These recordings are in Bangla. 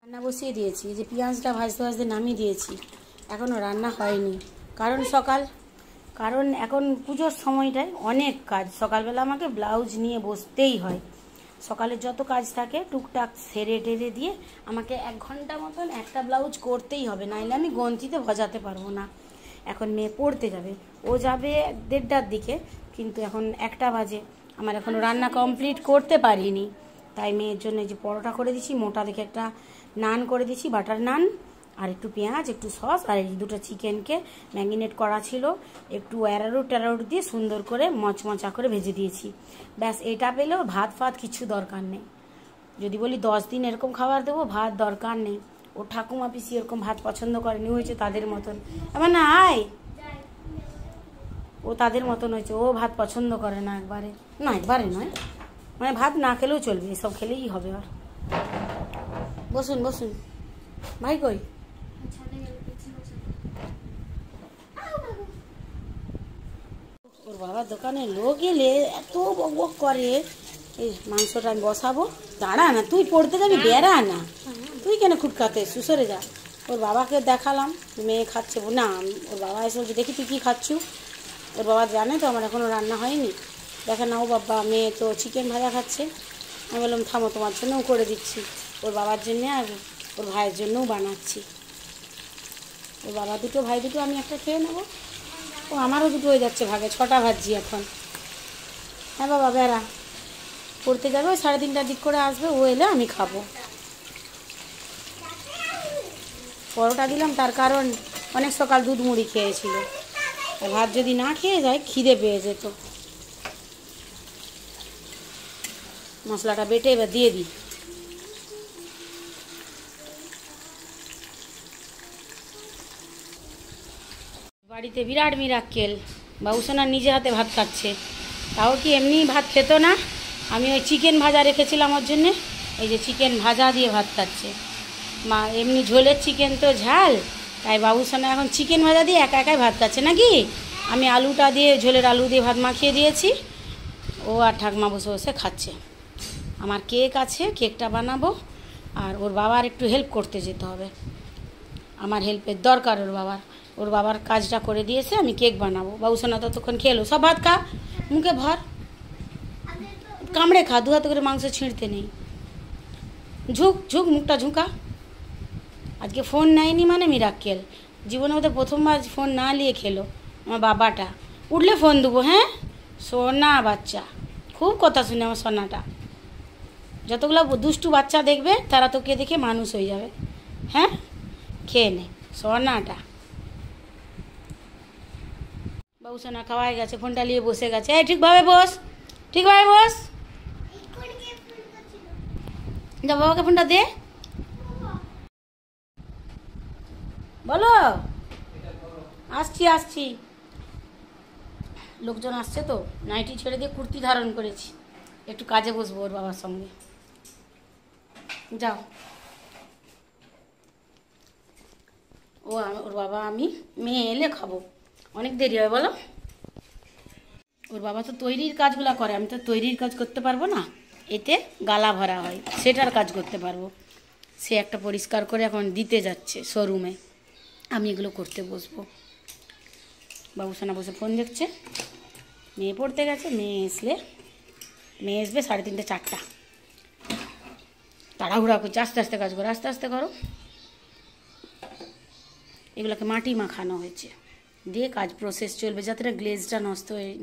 রান্না বসিয়ে দিয়েছি, যে পেঁয়াজটা ভাজতে ভাজতে নামিয়ে দিয়েছি, এখনও রান্না হয়নি। কারণ এখন পুজোর সময়টায় অনেক কাজ, সকালবেলা আমাকে ব্লাউজ নিয়ে বসতেই হয়। সকালের যত কাজ থাকে টুকটাক সেরে টেরে দিয়ে আমাকে 1 ঘন্টা মতন একটা ব্লাউজ করতেই হবে, নাইলে আমি গন্তিতে ভজাতে পারবো না। এখন মেয়ে পড়তে যাবে, ও যাবে 1:30টার দিকে, কিন্তু এখন 1টা বাজে, আমার এখনও রান্না কমপ্লিট করতে পারিনি। তাই মেয়ের জন্য যে পরোটা করে দিচ্ছি, মোটা দেখে একটা নান করে দিচ্ছি, বাটার নান, আর একটু পেঁয়াজ, একটু সস, আর এই 2টো চিকেনকে ম্যারিনেট করা ছিল, একটু অ্যারারুট দিয়ে সুন্দর করে মচমচা করে ভেজে দিয়েছি। ব্যাস, এটা পেলেও ভাত ফাত কিছু দরকার নেই। যদি বলি 10 দিন এরকম খাবার দেবো, ভাত দরকার নেই। ও ঠাকুমা পিসি এরকম ভাত পছন্দ করেনি, হয়েছে তাদের মতন। এবার না আয়, ও তাদের মতন হয়েছে, ও ভাত পছন্দ করে না, একবারে নয়, মানে ভাত না খেলেও চলবে, এসব খেলেই হবে। আর বসুন বসুন, ভাই কই? ওর বাবার দোকানে লোক এলে এত বক করে। এই মাংসটা আমি বসাবো, দাঁড়া না, তুই পড়তে যাবি, বেড়া না, তুই কেন খুটকাতে, সুসরে যা। ওর বাবাকে দেখালাম মেয়ে খাচ্ছে, না ওর বাবা এসে বলছে দেখি তুই কী খাচ্ছু। ওর বাবা জানে তো আমার এখনও রান্না হয়নি, দেখে না ও বাবা মেয়ে তো চিকেন ভাজা খাচ্ছে। আমি বললাম থামো, তোমার জন্যও করে দিচ্ছি, ওর বাবার জন্যে আর ওর ভাইয়ের জন্যও বানাচ্ছি। ওর বাবা দুটো, ভাই দুটো, আমি একটা খেয়ে নেবো। ও আমারও দুটো হয়ে যাচ্ছে ভাগে, 6টা ভাজছি এখন। হ্যাঁ বাবা, বেড়া, পড়তে যাবে, ওই 3:30টার দিক করে আসবে, ও এলে আমি খাবো। পরোটা দিলাম তার কারণ অনেক সকাল দুধ মুড়ি খেয়েছিল, ভাত যদি না খেয়ে যায় খিদে পেয়ে যেত। মশলাটা বেটে এবার দিয়ে দিই। বাড়িতে বিরাট মিরাক্কেল, বাবুসোনা নিজে হাতে ভাত খাচ্ছে। তাও কি এমনি ভাত খেত না, আমি ওই চিকেন ভাজা রেখেছিলাম ওর জন্যে, এই যে চিকেন ভাজা দিয়ে ভাত খাচ্ছে। মা এমনি ঝোলের চিকেন তো ঝাল, তাই বাবুসোনা এখন চিকেন ভাজা দিয়ে একা একাই ভাত খাচ্ছে নাকি। আমি আলুটা দিয়ে, ঝোলের আলু দিয়ে ভাত মাখিয়ে দিয়েছি, ও আর ঠাকুমা বসে বসে খাচ্ছে। আমার কেক আছে, কেকটা বানাবো, আর ওর বাবার একটু হেল্প করতে যেতে হবে, আমার হেল্পের দরকার ওর বাবার কাজটা করে দিয়েছে, আমি কেক বানাবো। বাবুসোনা ততক্ষণ খেলো, সব ভাত খা, মুখে ভর, কামড়ে খা, 2 হাত করে মাংস ছিঁড়তে নেই, ঝুঁক মুখটা ঝুঁকা। আজকে ফোন নেয়নি মানে মিরাক্কেল, জীবনে মধ্যে প্রথমবার ফোন না নিয়ে খেলো আমার বাবাটা। উঠলে ফোন দেবো, হ্যাঁ সোনা বাচ্চা, খুব কথা শুনে আমার সোনাটা। যতগুলো দুষ্টু বাচ্চা দেখবে তারা তোকে দেখে মানুষ হয়ে যাবে। হ্যাঁ, খেয়ে নে সোনাটা। বাবুসোনা খাওয়াই গেছে, ফোনটা নিয়ে বসে গেছে। এই ঠিকভাবে বস, ঠিকভাবে বস, যা বাবাকে ফোনটা দে। বলো, আসছি। লোকজন আসছে তো, নাইটি ছেড়ে দিয়ে কুর্তি ধারণ করেছি, একটু কাজে বসবো ওর বাবার সঙ্গে। যাও, ওর বাবা আমি মেয়ে এলে খাবো, অনেক দেরি হয় বলো। ওর বাবা তো তৈরির কাজগুলো করে, আমি তো তৈরির কাজ করতে পারবো না, এতে গালা ভরা হয়, সেটার কাজ করতে পারবো। সে একটা পরিষ্কার করে এখন দিতে যাচ্ছে শোরুমে, আমি এগুলো করতে বসবো। বাবুসোনা বসে ফোন দেখছে, মেয়ে পড়তে গেছে, মেয়ে আসবে 3:30 4টা। তাড়াহুড়া করছে, আস্তে আস্তে কাজ করো, আস্তে করো। এগুলোকে মাটি মাখানো হয়েছে, দিয়ে কাজ প্রসেস চলবে যাতে না গ্লেজটা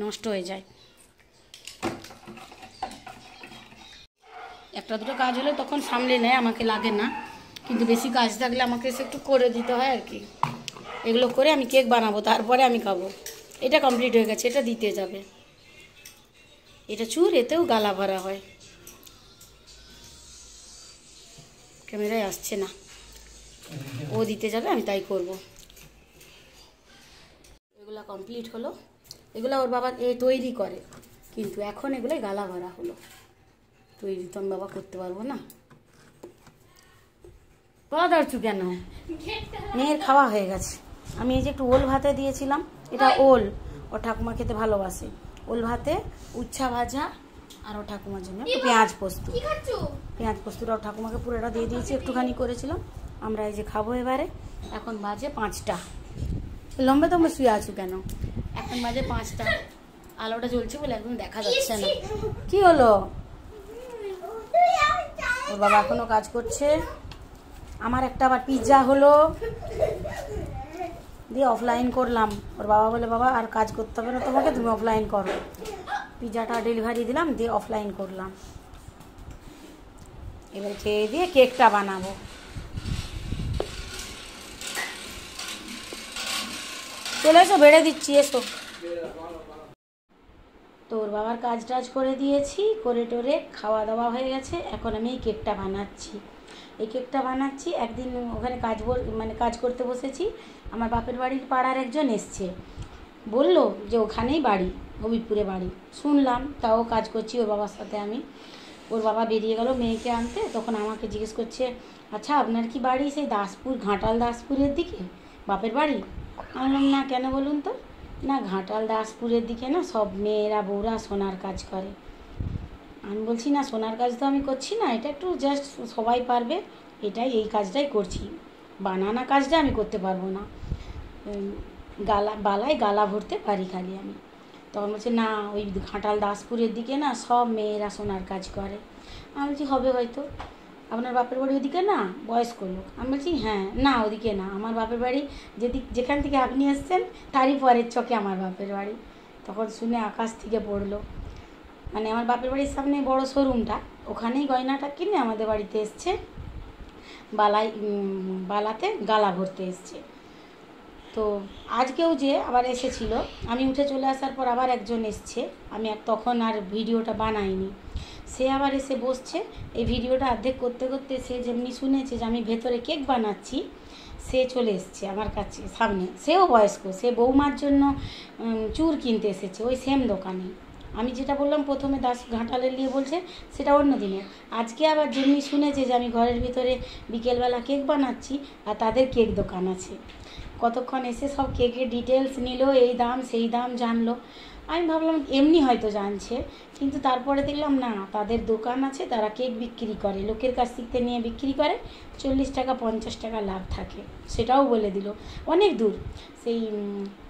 নষ্ট হয়ে যায়। 1-2টো কাজ হলে তখন সামলে নেয়, আমাকে লাগে না, কিন্তু বেশি কাজ থাকলে আমাকে এসে একটু করে দিতে হয় আর কি। এগুলো করে আমি কেক বানাবো, তারপরে আমি খাবো। এটা কমপ্লিট হয়ে গেছে, এটা দিতে যাবে। এটা চুর, এতেও গালা ভরা হয়। ক্যামেরায় আসছে না, ও দিতে যাবে, আমি তাই করব। এগুলো কমপ্লিট হলো, এগুলো ওর বাবা তৈরি করে, কিন্তু এখন এগুলোই গালা ভরা হলো। তৈরি তো আমি বাবা করতে পারবো না। কলা ধরছু কেন? মেয়ের খাওয়া হয়ে গেছে। আমি এই যে একটু ওল ভাতে দিয়েছিলাম, এটা ওল, ও ঠাকুমা খেতে ভালোবাসে। ওল ভাতে উচ্ছা ভাজা, আর ও ঠাকুমার জন্য একটু পেঁয়াজ পোস্ত। পেঁয়াজ পোস্তটাও ঠাকুমাকে পুরোটা দিয়ে দিয়েছি, একটুখানি করেছিলাম। আমরা এই যে খাবো এবারে। এখন বাজে 5টা। লম্বে তোমরা শুয়ে আছো কেন? এখন বাজে 5টা, আলোটা জ্বলছে বলে একদম দেখা যাচ্ছে না। কি হলো? ওর বাবা এখনো কাজ করছে। আমার একটা আবার পিৎজা হলো, দিয়ে অফলাইন করলাম। ওর বাবা বলে বাবা আর কাজ করতে হবে না তোমাকে, তুমি অফলাইন করো। পিৎজাটা ডেলিভারি দিলাম, দিয়ে অফলাইন করলাম। এবার খেয়ে দিয়ে কেকটা বানাবো। চলে এসো, বেড়ে দিচ্ছি, এসো। তো ওর বাবার কাজ টাজ করে দিয়েছি, করে টোরে খাওয়া দাওয়া হয়ে গেছে। এখন আমি এই কেকটা বানাচ্ছি। এই কেকটা বানাচ্ছি। একদিন ওখানে কাজ করতে বসেছি। আমার বাপের বাড়ির পাড়ার একজন এসছে, বলল যে ওখানেই বাড়ি, হবিবপুরে বাড়ি। শুনলাম, তাও কাজ করছি ওর বাবার সাথে আমি। ওর বাবা বেরিয়ে গেল মেয়েকে আনতে, তখন আমাকে জিজ্ঞেস করছে, আচ্ছা আপনার কি বাড়ি সেই দাসপুর, ঘাটাল দাসপুরের দিকে বাপের বাড়ি? আমি বললাম না, কেন বলুন তো? না, ঘাটাল দাসপুরের দিকে না সব মেয়েরা বউরা সোনার কাজ করে। আমি বলছি না, সোনার কাজ তো আমি করছি না, এটা একটু জাস্ট সবাই পারবে এই কাজটাই করছি, বানানা কাজটা আমি করতে পারবো না, বালায় গালা ভরতে পারি খালি আমি। তখন বলছে না, ওই ঘাটাল দাসপুরের দিকে না সব মেয়েরা সোনার কাজ করে। আমি বলছি হবে হয়তো। আপনার বাপের বাড়ি ওদিকে না, বয়স্ক লোক? আমি বলছি হ্যাঁ। না, ওদিকে না, আমার বাপের বাড়ি যেখান থেকে আপনি এসছেন তারই পরের চকে আমার বাপের বাড়ি। তখন শুনে আকাশ থেকে পড়লো। মানে আমার বাপের বাড়ির সামনে বড় শোরুমটা, ওখানেই গয়নাটা কিনে আমাদের বাড়িতে এসছে, বালাতে গালা ভরতে এসছে। তো আজকেও যে আবার এসেছিল, আমি উঠে চলে আসার পর আবার একজন এসছে, আমি তখন আর ভিডিওটা বানাইনি। সে আবার এসে বসছে। এই ভিডিওটা অর্ধেক করতে করতে সে যেমনি শুনেছে যে আমি ভেতরে কেক বানাচ্ছি, সে চলে এসছে আমার কাছে সামনে। সেও বয়স্ক, সে বৌমার জন্য চুর কিনতে এসেছে ওই সেম দোকানে। আমি যেটা বললাম প্রথমে ঘাটালের নিয়ে বলছে, সেটা অন্য দিনের। আজকে আবার যেমনি শুনেছে যে আমি ঘরের ভিতরে বিকেলবেলা কেক বানাচ্ছি, আর তাদের কেক দোকান আছে। কতক্ষণ এসে সব কেকের ডিটেলস নিল, এই দাম সেই দাম জানলো। আমি ভাবলাম এমনি হয়তো জানছে, কিন্তু তারপরে দেখলাম না, তাদের দোকান আছে, তারা কেক বিক্রি করে, লোকের কাছ থেকে নিয়ে বিক্রি করে, 40 টাকা 50 টাকা লাভ থাকে। সেটাও বলে দিল। অনেক দূর, সেই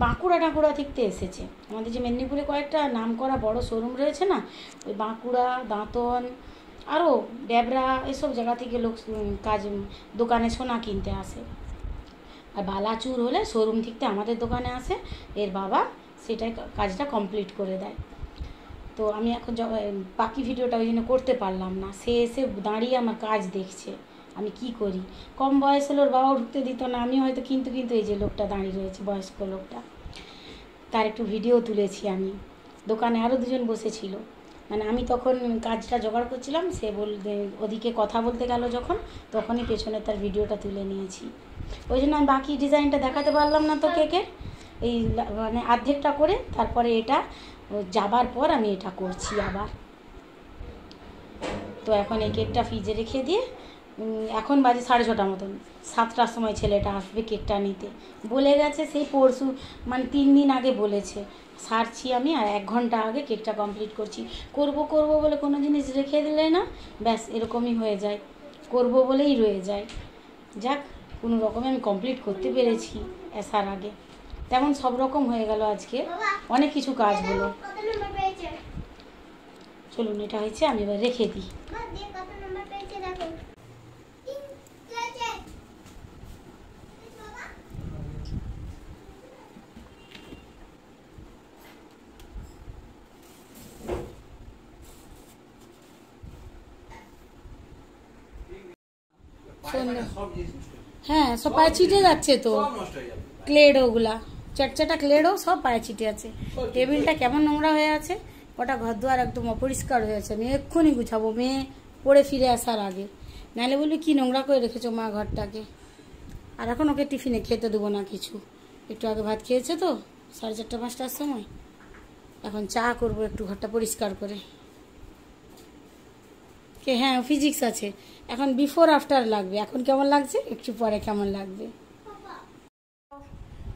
বাঁকুড়া থেকে এসেছে। আমাদের যে মেদিনীপুরে কয়েকটা নাম করা বড় শোরুম রয়েছে না, ওই বাঁকুড়া, দাঁতন, আরও ড্যাবরা, এসব জায়গা থেকে লোক দোকানে সোনা কিনতে আসে। আর বালাচুর হলে শোরুম থেকে আমাদের দোকানে আসে, এর বাবা সেটাই কাজটা কমপ্লিট করে দেয়। তো আমি এখন বাকি ভিডিওটা ওই জন্য করতে পারলাম না। সে এসে দাঁড়িয়ে আমার কাজ দেখছে, আমি কি করি। কম বয়স হলে ওর বাবাও ঢুকতে দিত না, আমি হয়তো কিন্তু এই যে লোকটা দাঁড়িয়ে রয়েছে বয়স্ক লোকটা, তার একটু ভিডিও তুলেছি আমি। দোকানে আরও দুজন বসেছিল, মানে আমি তখন কাজটা জোগাড় করছিলাম, সে ওদিকে কথা বলতে গেল যখন, তখনই পেছনে তার ভিডিওটা তুলে নিয়েছি। ওই জন্য আমি বাকি ডিজাইনটা দেখাতে পারলাম না তো কেকের, এই মানে অর্ধেকটা করে তারপরে এটা যাবার পর আমি এটা করছি আবার। তো এখন এই কেকটা ফ্রিজে রেখে দিয়ে, এখন বাজে 6:30 মতন, 7টার সময় ছেলেটা আসবে কেকটা নিতে। বলে গেছে সেই পরশু, মানে 3 দিন আগে বলেছে। সারছি আমি, আর 1 ঘন্টা আগে কেকটা কমপ্লিট করছি। করব বলে কোনো জিনিস রেখে দিলে না, ব্যাস এরকমই হয়ে যায়, করব বলেই রয়ে যায়। যাক, কোনো রকমে আমি কমপ্লিট করতে পেরেছি আসার আগে। তেমন সব রকম হয়ে গেল আজকে, অনেক কিছু কাজ হলো। চলুন, এটা হয়েছে, আমি এবার রেখে দিই। হ্যাঁ, সব পায়ে ছিটে যাচ্ছে তো, ক্লেডোগুলা চটচটা ক্লেডো সব পায়ে ছিটে আছে। টেবিলটা কেমন নোংরা হয়ে আছে, ওটা ঘর দুয়ার একদম অপরিষ্কার হয়েছে। আমি এক্ষুনি গুছাবো মেয়ে পড়ে ফিরে আসার আগে, নাহলে বলবি কি নোংরা করে রেখেছো মা ঘরটাকে। আর এখন ওকে টিফিনে খেতে দেবো না কিছু, একটু আগে ভাত খেয়েছে তো 4:30 5টার সময়। এখন চা করবো একটু ঘরটা পরিষ্কার করে। হ্যাঁ, ফিজিক্স আছে, এখন বিফোর আফটার লাগবে। এখন কেমন লাগছে, একটু পরে কেমন লাগবে।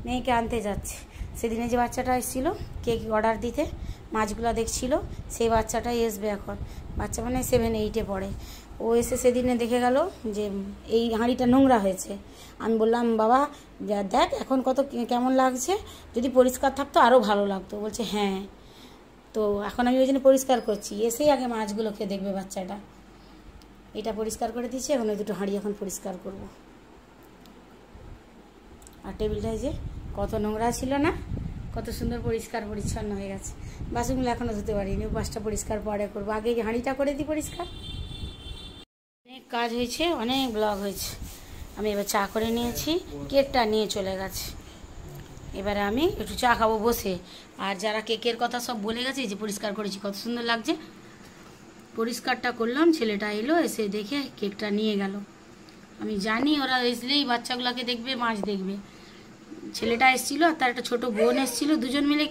মেয়েকে আনতে যাচ্ছে। সেদিনে যে বাচ্চাটা এসেছিলো কেক অর্ডার দিতে, মাছগুলো দেখছিল, সেই বাচ্চাটাই আসবে এখন। বাচ্চা মানে 7 8-এ পড়ে। ও ও এসে সেদিনে দেখে গেল যে এই হাঁড়িটা নোংরা হয়েছে। আমি বললাম বাবা দেখ এখন কত কেমন লাগছে, যদি পরিষ্কার থাকতো আরও ভালো লাগতো। বলছে হ্যাঁ। তো এখন আমি ওই জন্য পরিষ্কার করছি, এসেই আগে মাছগুলোকে দেখবে বাচ্চাটা। এটা পরিষ্কার করে দিচ্ছি, এখন ওই দুটো হাঁড়ি এখন পরিষ্কার করব। আর টেবিলটায় যে কত নোংরা ছিল না, কত সুন্দর পরিষ্কার পরিচ্ছন্ন হয়ে গেছে। বাসনগুলো এখনও ধুতে পারিনি, বাসটা পরিষ্কার পরে করবো, আগে হাঁড়িটা করে দিই পরিষ্কার। অনেক কাজ হয়েছে, অনেক ব্লগ হয়েছে। আমি এবার চা করে নিয়েছি, কেকটা নিয়ে চলে গেছে। এবারে আমি একটু চা খাবো বসে। আর যারা কেকের কথা সব বলে গেছে, যে পরিষ্কার করেছি কত সুন্দর লাগছে, পরিষ্কারটা করলাম, ছেলেটা এলো, এসে দেখে কেকটা নিয়ে গেল। আমি জানি ওরা এসলেই বাচ্চাগুলোকে দেখবে, মাছ দেখবে। ছেলেটা এসেছিল আর তার একটা ছোট বোন এসেছিল, দুজন মিলে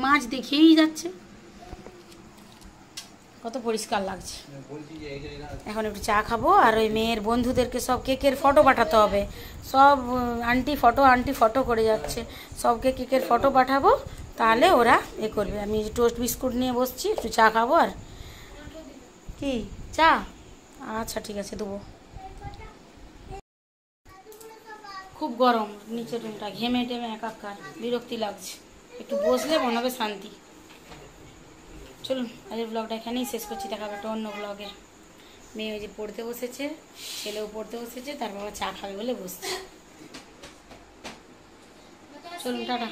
মাছ দেখেই যাচ্ছে, কত পরিষ্কার লাগছে। এখন একটু চা খাবো, আর ওই মেয়ের বন্ধুদেরকে সব কেকের ফটো পাঠাতে হবে। সব আন্টি ফটো করে যাচ্ছে, সবকে কেকের ফটো পাঠাবো, তাহলে ওরা এ করবে। আমি টোস্ট বিস্কুট নিয়ে বসছি, একটু চা খাবো। আর কি চা? আচ্ছা ঠিক আছে, দেবো। খুব গরম নিচের রুমটা, ঘেমে টেমে একাকার, বিরক্তি লাগছে। একটু বসলে মনে হবে শান্তি। চলুন আজকের ব্লগটা এখানেই শেষ করছি, দেখাবো একটা অন্য ব্লগে। মেয়ে ওই যে পড়তে বসেছে, ছেলেও পড়তে বসেছে, তার বাবা চা খাবে বলে বসছে। চলুন টাটা।